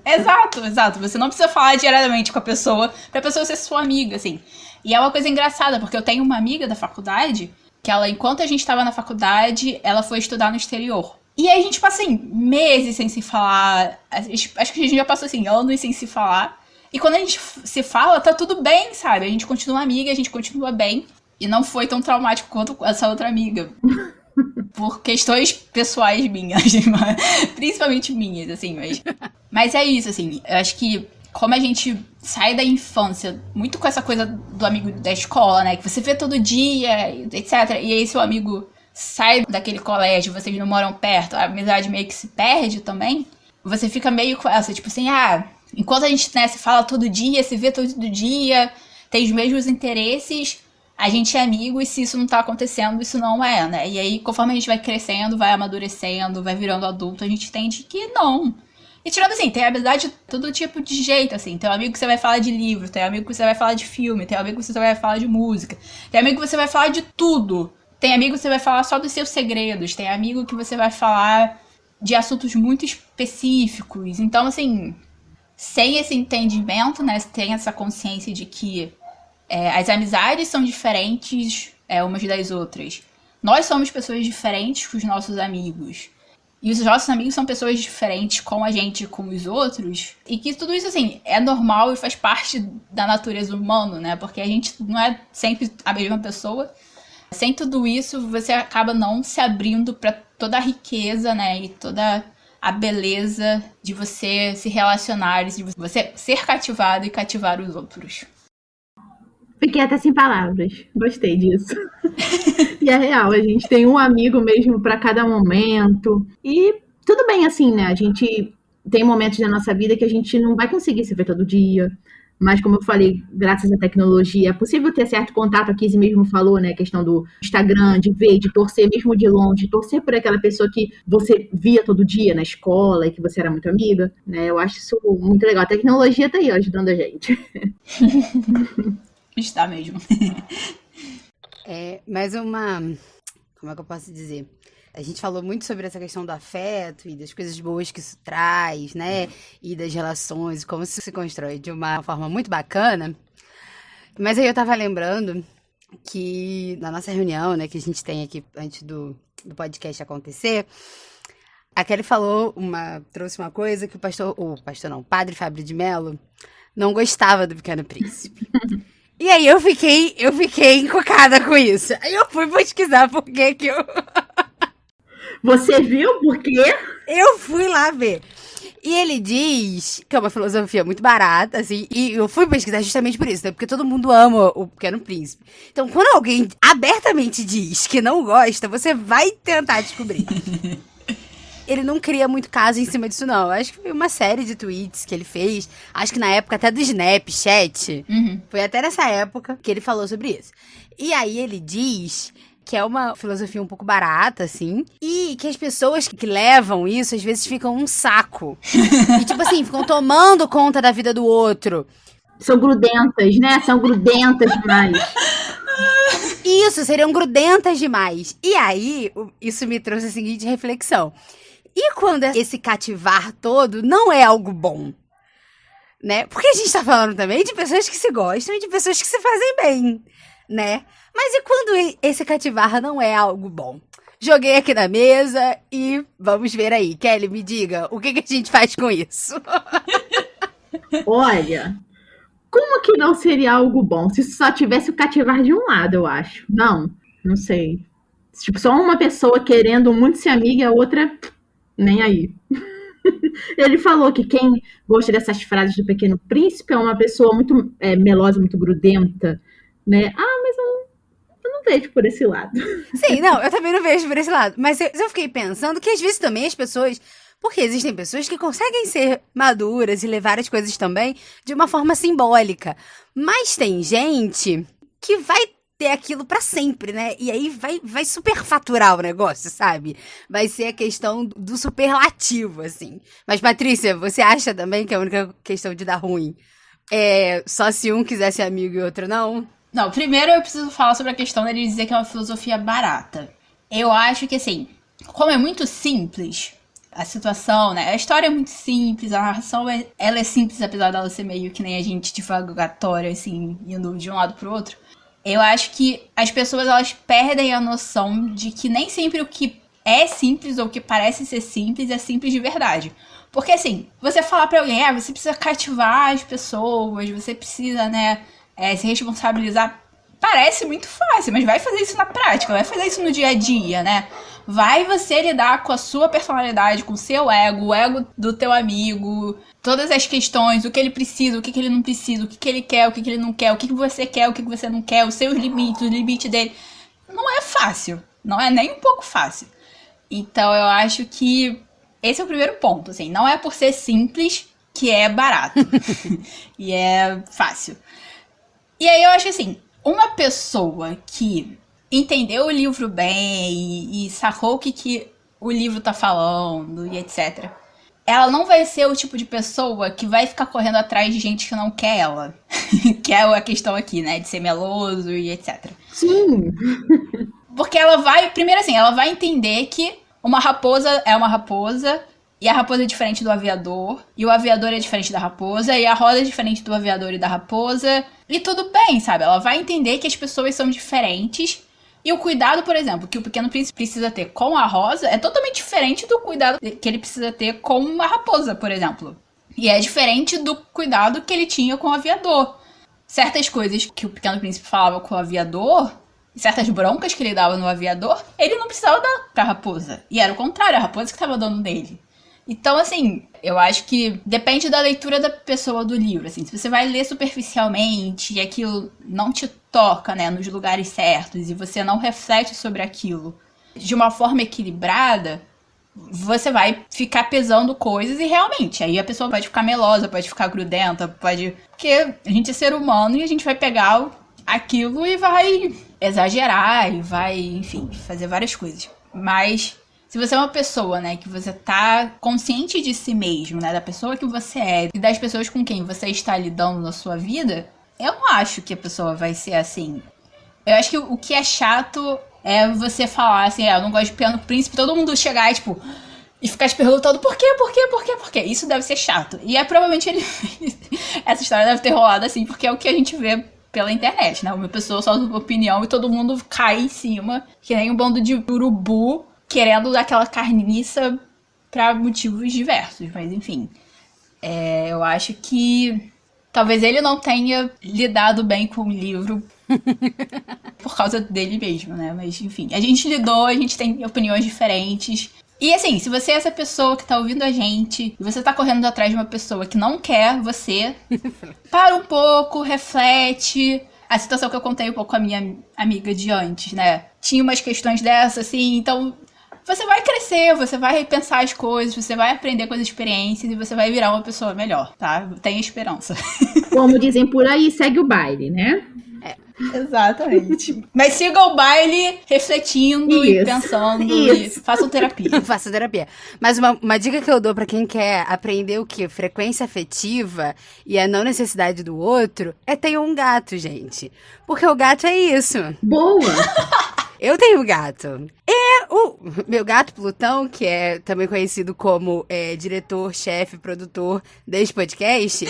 Exato. Exato. Você não precisa falar diariamente com a pessoa pra pessoa ser sua amiga, assim. E é uma coisa engraçada, porque eu tenho uma amiga da faculdade que ela, enquanto a gente tava na faculdade, ela foi estudar no exterior. E aí a gente passa, assim, meses sem se falar. Acho que a gente já passou, assim, anos sem se falar. E quando a gente se fala, tá tudo bem, sabe? A gente continua amiga, a gente continua bem. E não foi tão traumático quanto essa outra amiga. Por questões pessoais minhas, principalmente minhas, assim, mas é isso, assim, eu acho que como a gente sai da infância muito com essa coisa do amigo da escola, né, que você vê todo dia, etc, e aí seu amigo sai daquele colégio, vocês não moram perto, a amizade meio que se perde também, você fica meio com essa, tipo assim, enquanto a gente, né, se fala todo dia, se vê todo dia, tem os mesmos interesses, a gente é amigo, e se isso não tá acontecendo, isso não é, né? E aí, conforme a gente vai crescendo, vai amadurecendo, vai virando adulto, a gente entende que não. E tirando assim, tem amizade de todo tipo de jeito, assim. Tem um amigo que você vai falar de livro, tem um amigo que você vai falar de filme, tem um amigo que você vai falar de música, tem um amigo que você vai falar de tudo. Tem amigo que você vai falar só dos seus segredos, tem amigo que você vai falar de assuntos muito específicos. Então, assim, sem esse entendimento, né, tem essa consciência de que as amizades são diferentes umas das outras. Nós somos pessoas diferentes com os nossos amigos. E os nossos amigos são pessoas diferentes com a gente e com os outros. E que tudo isso, assim, é normal e faz parte da natureza humana, né? Porque a gente não é sempre a mesma pessoa. Sem tudo isso, você acaba não se abrindo para toda a riqueza, né? E toda a beleza de você se relacionar, de você ser cativado e cativar os outros. Fiquei até sem palavras. Gostei disso. E é real, a gente tem um amigo mesmo para cada momento. E tudo bem assim, né? A gente tem momentos da nossa vida que a gente não vai conseguir se ver todo dia. Mas, como eu falei, graças à tecnologia, é possível ter certo contato. A Kizzy mesmo falou, né? A questão do Instagram, de ver, de torcer mesmo de longe, torcer por aquela pessoa que você via todo dia na escola e que você era muito amiga, né? Eu acho isso muito legal. A tecnologia tá aí, ó, ajudando a gente. Está mesmo. Mais uma... Como é que eu posso dizer? A gente falou muito sobre essa questão do afeto e das coisas boas que isso traz, né? E das relações, como isso se constrói de uma forma muito bacana. Mas aí eu tava lembrando que na nossa reunião, né, que a gente tem aqui antes do podcast acontecer, a Kelly trouxe uma coisa que o Padre Fábio de Mello não gostava do Pequeno Príncipe. E aí eu fiquei encucada com isso. Aí eu fui pesquisar por que eu... Você viu por quê? Eu fui lá ver. E ele diz que é uma filosofia muito barata, assim, e eu fui pesquisar justamente por isso, né? Porque todo mundo ama o Pequeno Príncipe. Então, quando alguém abertamente diz que não gosta, você vai tentar descobrir. Ele não cria muito caso em cima disso, não. Eu acho que foi uma série de tweets que ele fez. Acho que na época até do Snapchat. Uhum. Foi até nessa época que ele falou sobre isso. E aí ele diz que é uma filosofia um pouco barata, assim. E que as pessoas que levam isso, às vezes, ficam um saco. E, tipo assim, ficam tomando conta da vida do outro. São grudentas, né? São grudentas demais. Isso, seriam grudentas demais. E aí, isso me trouxe a seguinte reflexão. E quando esse cativar todo não é algo bom, né? Porque a gente tá falando também de pessoas que se gostam e de pessoas que se fazem bem, né? Mas e quando esse cativar não é algo bom? Joguei aqui na mesa e vamos ver aí. Kelly, me diga, o que a gente faz com isso? Olha, como que não seria algo bom se só tivesse o cativar de um lado, eu acho. Não sei. Tipo, só uma pessoa querendo muito ser amiga e a outra nem aí. Ele falou que quem gosta dessas frases do Pequeno Príncipe é uma pessoa muito melosa, muito grudenta, né? Mas eu não vejo por esse lado. Sim, não, eu também não vejo por esse lado. Mas eu fiquei pensando que às vezes também as pessoas... Porque existem pessoas que conseguem ser maduras e levar as coisas também de uma forma simbólica. Mas tem gente que vai ter aquilo pra sempre, né? E aí vai superfaturar o negócio, sabe? Vai ser a questão do superlativo, assim. Mas, Patrícia, você acha também que a única questão de dar ruim é só se um quiser ser amigo e outro não? Não, primeiro eu preciso falar sobre a questão dele dizer que é uma filosofia barata. Eu acho que, assim, como é muito simples a situação, né? A história é muito simples, a narração ela é simples, apesar dela ser meio que nem a gente divagatória, assim, indo de um lado pro outro. Eu acho que as pessoas, elas perdem a noção de que nem sempre o que é simples ou que parece ser simples é simples de verdade. Porque assim, você falar pra alguém, você precisa cativar as pessoas, você precisa, né, se responsabilizar, parece muito fácil, mas vai fazer isso na prática, vai fazer isso no dia a dia, né? Vai você lidar com a sua personalidade, com o seu ego, o ego do teu amigo, todas as questões, o que ele precisa, o que ele não precisa, o que ele quer, o que ele não quer, o que você quer, o que você não quer, os seus limites, o limite dele. Não é fácil, não é nem um pouco fácil. Então eu acho que esse é o primeiro ponto, assim, não é por ser simples que é barato e é fácil. E aí eu acho assim, uma pessoa que entendeu o livro bem e sacou o que o livro tá falando e etc., ela não vai ser o tipo de pessoa que vai ficar correndo atrás de gente que não quer ela. Que é a questão aqui, né, de ser meloso e etc. Sim. Porque ela vai, primeiro assim, ela vai entender que uma raposa é uma raposa, e a raposa é diferente do aviador, e o aviador é diferente da raposa, e a roda é diferente do aviador e da raposa, e tudo bem, sabe? Ela vai entender que as pessoas são diferentes, e o cuidado, por exemplo, que o Pequeno Príncipe precisa ter com a rosa é totalmente diferente do cuidado que ele precisa ter com uma raposa, por exemplo. E é diferente do cuidado que ele tinha com o aviador. Certas coisas que o Pequeno Príncipe falava com o aviador, certas broncas que ele dava no aviador, ele não precisava dar pra raposa. E era o contrário, a raposa que tava dando nele. Então, assim, eu acho que depende da leitura da pessoa do livro, assim. Se você vai ler superficialmente e aquilo não te toca, né, nos lugares certos, e você não reflete sobre aquilo de uma forma equilibrada, você vai ficar pesando coisas e realmente, aí a pessoa pode ficar melosa, pode ficar grudenta, pode... Porque a gente é ser humano e a gente vai pegar aquilo e vai exagerar e vai, enfim, fazer várias coisas. Mas se você é uma pessoa, né, que você tá consciente de si mesmo, né, da pessoa que você é e das pessoas com quem você está lidando na sua vida, eu não acho que a pessoa vai ser assim. Eu acho que o que é chato é você falar assim, eu não gosto de Pequeno Príncipe, todo mundo chegar e, tipo, e ficar te perguntando por quê. Isso deve ser chato. E é provavelmente ele... Essa história deve ter rolado assim, porque é o que a gente vê pela internet, né? Uma pessoa solta uma opinião e todo mundo cai em cima, que nem um bando de urubu querendo dar aquela carniça pra motivos diversos. Mas, enfim, eu acho que talvez ele não tenha lidado bem com o livro por causa dele mesmo, né? Mas, enfim, a gente lidou, a gente tem opiniões diferentes. E, assim, se você é essa pessoa que tá ouvindo a gente, e você tá correndo atrás de uma pessoa que não quer você, para um pouco, reflete. A situação que eu contei um pouco com a minha amiga de antes, né? Tinha umas questões dessas, assim, então você vai crescer, você vai repensar as coisas, você vai aprender com as experiências e você vai virar uma pessoa melhor, tá? Tenha esperança. Como dizem por aí, segue o baile, né? Exatamente. Mas siga o baile refletindo e pensando e façam terapia. Faça terapia. Mas uma dica que eu dou pra quem quer aprender o quê? Frequência afetiva e a não necessidade do outro é ter um gato, gente. Porque o gato é isso. Boa! Eu tenho gato. O meu gato Plutão, que é também conhecido como diretor, chefe, produtor deste podcast,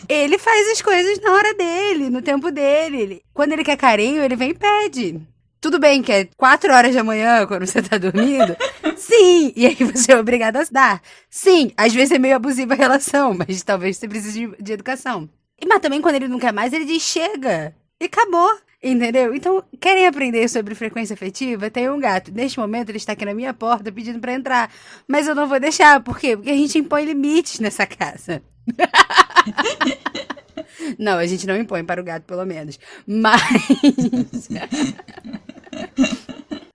ele faz as coisas na hora dele, no tempo dele. Quando ele quer carinho, ele vem e pede. Tudo bem que é 4 horas da manhã, quando você tá dormindo. Sim, e aí você é obrigado a dar. Sim, às vezes é meio abusiva a relação, mas talvez você precise de educação. Mas também quando ele não quer mais, ele diz chega. E acabou. Entendeu? Então, querem aprender sobre frequência afetiva? Tem um gato. Neste momento, ele está aqui na minha porta pedindo pra entrar. Mas eu não vou deixar. Por quê? Porque a gente impõe limites nessa casa. Não, a gente não impõe para o gato, pelo menos.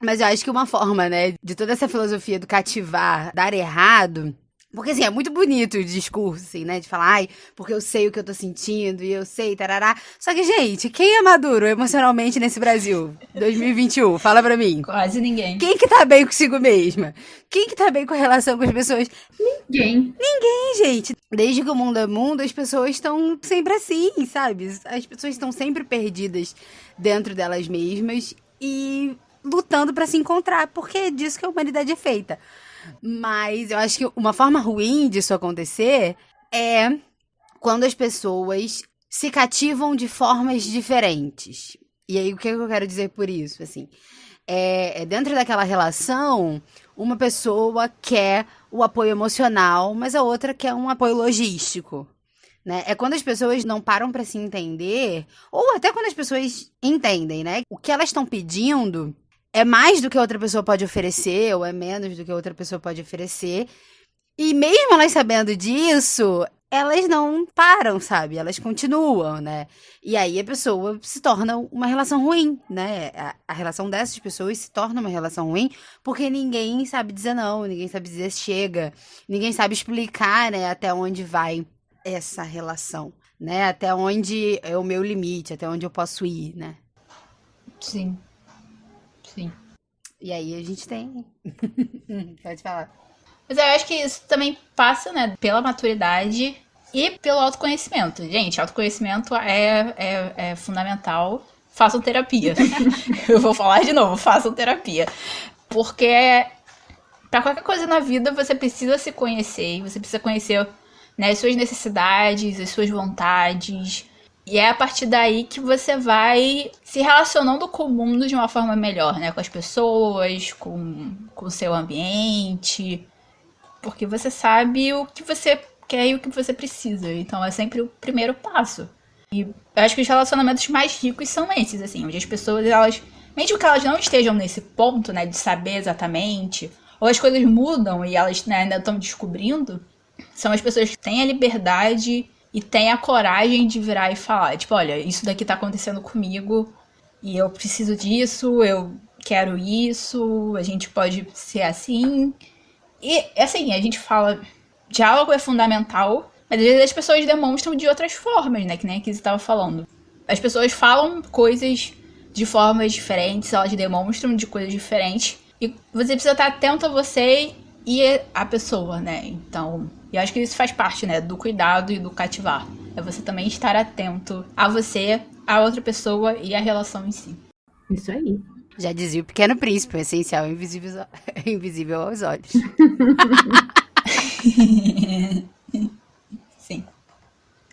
Mas eu acho que uma forma, né, de toda essa filosofia do cativar dar errado... Porque, assim, é muito bonito o discurso, assim, né? De falar, ai, porque eu sei o que eu tô sentindo e eu sei, tarará. Só que, gente, quem é maduro emocionalmente nesse Brasil? 2021, fala pra mim. Quase ninguém. Quem que tá bem consigo mesma? Quem que tá bem com a relação com as pessoas? Ninguém. Ninguém, gente. Desde que o mundo é mundo, as pessoas estão sempre assim, sabe? As pessoas estão sempre perdidas dentro delas mesmas e lutando pra se encontrar, porque é disso que a humanidade é feita. Mas eu acho que uma forma ruim disso acontecer é quando as pessoas se cativam de formas diferentes. E aí, o que eu quero dizer por isso, assim? Dentro daquela relação, uma pessoa quer o apoio emocional, mas a outra quer um apoio logístico, né? É quando as pessoas não param para se entender, ou até quando as pessoas entendem, né? O que elas estão pedindo é mais do que a outra pessoa pode oferecer, ou é menos do que a outra pessoa pode oferecer. E mesmo elas sabendo disso, elas não param, sabe? Elas continuam, né? E aí a pessoa se torna uma relação ruim, né? A relação dessas pessoas se torna uma relação ruim porque ninguém sabe dizer não, ninguém sabe dizer chega, ninguém sabe explicar, né, até onde vai essa relação, né? Até onde é o meu limite, até onde eu posso ir, né? Sim. Sim. E aí a gente tem... Pode falar. Mas eu acho que isso também passa, né, pela maturidade e pelo autoconhecimento. Gente, autoconhecimento é fundamental. Façam terapia. Eu vou falar de novo, façam terapia. Porque pra qualquer coisa na vida você precisa se conhecer. Você precisa conhecer, né, as suas necessidades, as suas vontades. E é a partir daí que você vai se relacionando com o mundo de uma forma melhor, né? Com as pessoas, com o seu ambiente. Porque você sabe o que você quer e o que você precisa. Então é sempre o primeiro passo. E eu acho que os relacionamentos mais ricos são esses, assim, onde as pessoas, elas, mesmo que elas não estejam nesse ponto, né, de saber exatamente, ou as coisas mudam e elas, né, ainda estão descobrindo, são as pessoas que têm a liberdade e têm a coragem de virar e falar, tipo, olha, isso daqui tá acontecendo comigo e eu preciso disso, eu quero isso, a gente pode ser assim. E, assim, a gente fala, diálogo é fundamental, mas às vezes as pessoas demonstram de outras formas, né? Que nem aqui você estava falando. As pessoas falam coisas de formas diferentes, elas demonstram de coisas diferentes. E você precisa estar atento a você e a pessoa, né? Então, eu acho que isso faz parte, né? Do cuidado e do cativar. É você também estar atento a você, a outra pessoa e a relação em si. Isso aí. Já dizia o Pequeno Príncipe, o essencial é invisível aos olhos. Sim.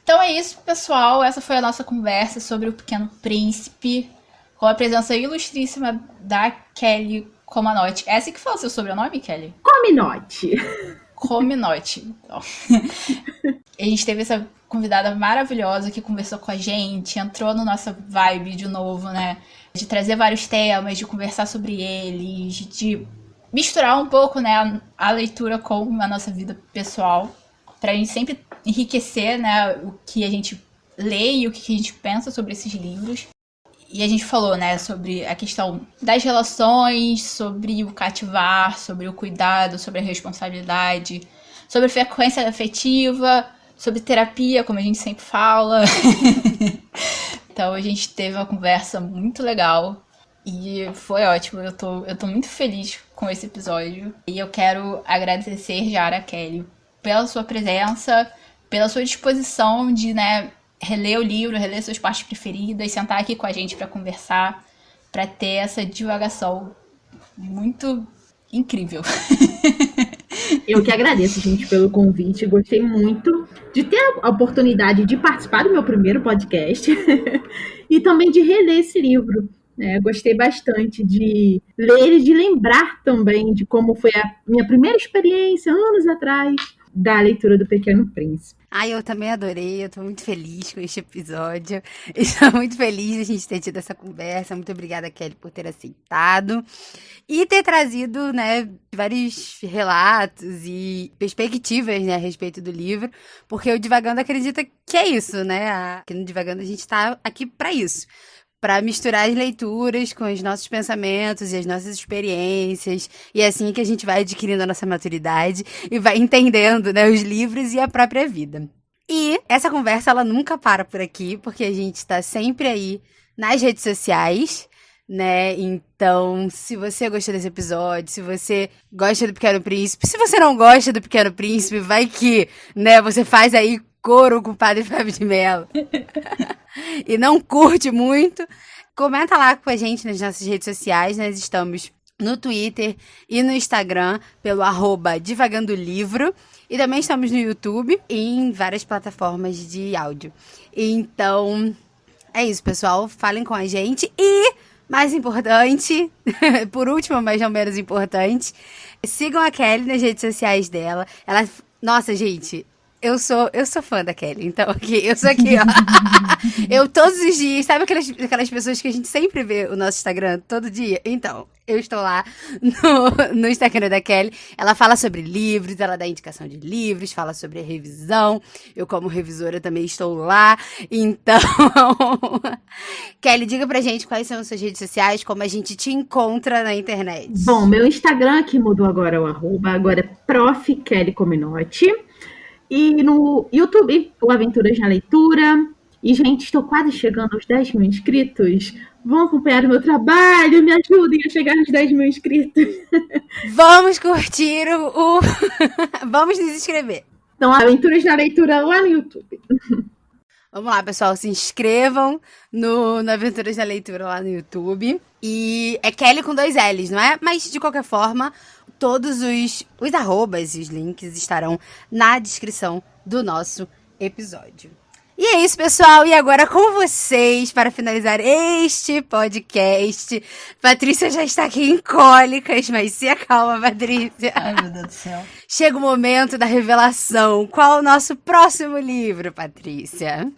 Então é isso, pessoal. Essa foi a nossa conversa sobre o Pequeno Príncipe, com a presença ilustríssima da Kelly Comanotti. É assim que fala seu sobrenome, Kelly? Cominotti. Cominotti. A gente teve essa convidada maravilhosa que conversou com a gente, entrou na nossa vibe de novo, né? De trazer vários temas, de conversar sobre eles, de misturar um pouco, né, a leitura com a nossa vida pessoal, pra gente sempre enriquecer, né, o que a gente lê e o que a gente pensa sobre esses livros. E a gente falou, né, sobre a questão das relações, sobre o cativar, sobre o cuidado, sobre a responsabilidade, sobre a frequência afetiva, sobre terapia, como a gente sempre fala. Então a gente teve uma conversa muito legal e foi ótimo. Eu tô muito feliz com esse episódio. E eu quero agradecer já a Kelly pela sua presença, pela sua disposição de, né, reler o livro, reler suas partes preferidas, sentar aqui com a gente para conversar, para ter essa divagação muito incrível. Eu que agradeço, gente, pelo convite. Gostei muito de ter a oportunidade de participar do meu primeiro podcast e também de reler esse livro. Gostei bastante de ler e de lembrar também de como foi a minha primeira experiência, anos atrás, da leitura do Pequeno Príncipe. Eu também adorei, eu tô muito feliz com este episódio. Estou muito feliz de a gente ter tido essa conversa. Muito obrigada, Kelly, por ter aceitado e ter trazido, né, vários relatos e perspectivas, né, a respeito do livro, porque o Divagando acredita que é isso, né? Aqui no Divagando a gente tá aqui para isso. Para misturar as leituras com os nossos pensamentos e as nossas experiências. E é assim que a gente vai adquirindo a nossa maturidade e vai entendendo, né, os livros e a própria vida. E essa conversa, ela nunca para por aqui, porque a gente está sempre aí nas redes sociais, né? Então, se você gostou desse episódio, se você gosta do Pequeno Príncipe, se você não gosta do Pequeno Príncipe, vai que, né, você faz aí coro com o Padre Fábio de Mello e não curte muito, comenta lá com a gente nas nossas redes sociais. Nós estamos no Twitter e no Instagram pelo @divagandolivro e também estamos no YouTube e em várias plataformas de áudio. Então, é isso, pessoal. Falem com a gente e mais importante, por último, mas não menos importante, sigam a Kelly nas redes sociais dela. Ela, nossa, gente, eu sou fã da Kelly, então aqui, eu sou aqui, ó. Eu todos os dias, sabe aquelas pessoas que a gente sempre vê o nosso Instagram todo dia? Então, eu estou lá no Instagram da Kelly. Ela fala sobre livros, ela dá indicação de livros, fala sobre a revisão. Eu, como revisora, também estou lá. Então, Kelly, diga pra gente quais são as suas redes sociais, como a gente te encontra na internet. Bom, meu Instagram que mudou agora o arroba, agora é Prof. Kelly Cominotti. E no YouTube, o Aventuras na Leitura. E, gente, estou quase chegando aos 10 mil inscritos. Vão acompanhar o meu trabalho, me ajudem a chegar nos 10 mil inscritos. Vamos curtir Vamos nos inscrever. Então, Aventuras na Leitura lá no YouTube. Vamos lá, pessoal, se inscrevam no Aventuras da Leitura lá no YouTube. E é Kelly com 2 L's, não é? Mas, de qualquer forma, todos os arrobas e os links estarão na descrição do nosso episódio. E é isso, pessoal. E agora com vocês, para finalizar este podcast. Patrícia já está aqui em cólicas, mas se acalma, Patrícia. Ai, meu Deus do céu. Chega o momento da revelação. Qual o nosso próximo livro, Patrícia?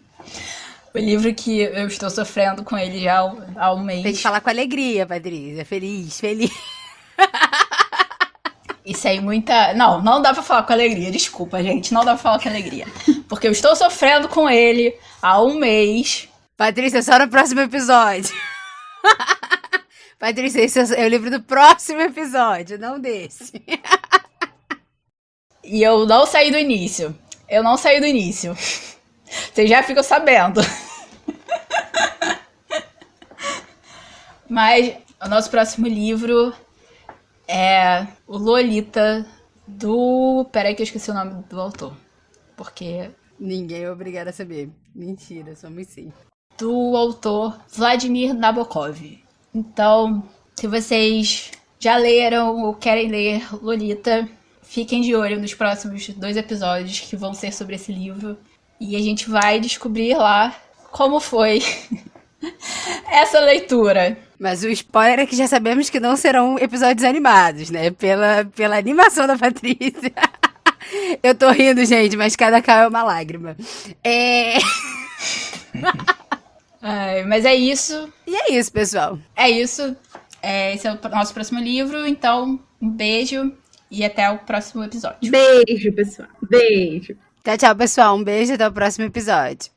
O livro que eu estou sofrendo com ele já há um mês. Tem que falar com alegria, Patrícia. Feliz, feliz. E sem muita... Não dá pra falar com alegria. Desculpa, gente. Não dá pra falar com alegria. Porque eu estou sofrendo com ele há um mês. Patrícia, só no próximo episódio. Patrícia, esse é o livro do próximo episódio, não desse. E eu não saí do início. Vocês já ficam sabendo. Mas o nosso próximo livro é o Lolita do... Peraí que eu esqueci o nome do autor. Porque... Ninguém é obrigado a saber. Mentira, somos sim. Do autor Vladimir Nabokov. Então, se vocês já leram ou querem ler Lolita, fiquem de olho nos próximos 2 episódios que vão ser sobre esse livro. E a gente vai descobrir lá como foi essa leitura. Mas o spoiler é que já sabemos que não serão episódios animados, né? Pela animação da Patrícia. Eu tô rindo, gente, mas cada cal é uma lágrima. Mas é isso. E é isso, pessoal. É isso. Esse é o nosso próximo livro. Então, um beijo e até o próximo episódio. Beijo, pessoal. Beijo. Tchau, tchau, pessoal. Um beijo, até o próximo episódio.